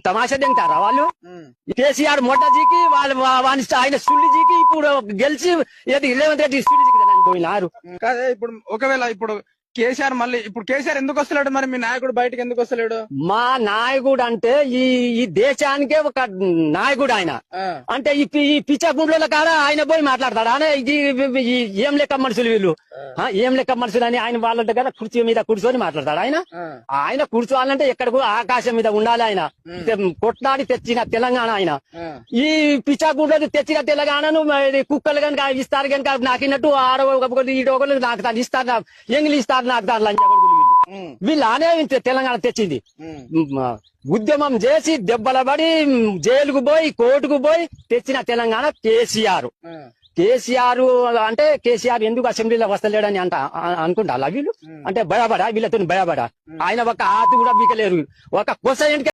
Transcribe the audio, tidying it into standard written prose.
తమాషా తింటారా వాళ్ళు? కేసీఆర్ మొట్టజీకి వాళ్ళు ఆయన సుల్లిజీకి ఇప్పుడు గెలిచి రేవంత్ రెడ్డి సుల్లిజీకి పోయినారు. కాదే ఇప్పుడు ఒకవేళ ఇప్పుడు కేసీఆర్ మళ్ళీ ఇప్పుడు కేసీఆర్ ఎందుకు వస్తలేడు మరి మీ నాయకుడు బయటకు ఎందుకు వస్తలేడు? మా నాయకుడు అంటే ఈ దేశానికే ఒక నాయకుడు ఆయన. అంటే ఈ పిచ్చగుండ్ల కాడ ఆయన పోయి మాట్లాడతాడు. ఆయన ఏం లెక్క మనుషులు వీళ్ళు, ఏం లెక్క మనుషులు అని ఆయన వాళ్ళ దగ్గర కుర్చీ మీద కూర్చొని మాట్లాడతాడు. ఆయన కూర్చోవాలంటే ఎక్కడికో ఆకాశం మీద ఉండాలి. ఆయన కొట్లాడి తెచ్చిన తెలంగాణ ఆయన. ఈ పిచ్చగుండ్లు తెచ్చిన తెలంగాణను కుక్కలు కనుక ఇస్తారు కనుక నాకినట్టు ఆడొకరు ఈడొకరు నాకు ఇస్తారు, ఎంగిలి ఇస్తారు నాకు దాని లంచ కొడుకులు వీళ్ళు అనే తెలంగాణ తెచ్చింది. ఉద్యమం చేసి దెబ్బల పడి జైలుకు పోయి కోర్టుకు పోయి తెచ్చిన తెలంగాణ కేసీఆర్. కేసీఆర్ అంటే కేసీఆర్ ఎందుకు అసెంబ్లీలో వస్తలేడని అనుకుంటా వీళ్ళు. అంటే భయపడా వీళ్ళతో భయపడా ఆయన ఒక ఆతి కూడా బీకలేరు. ఒక కొస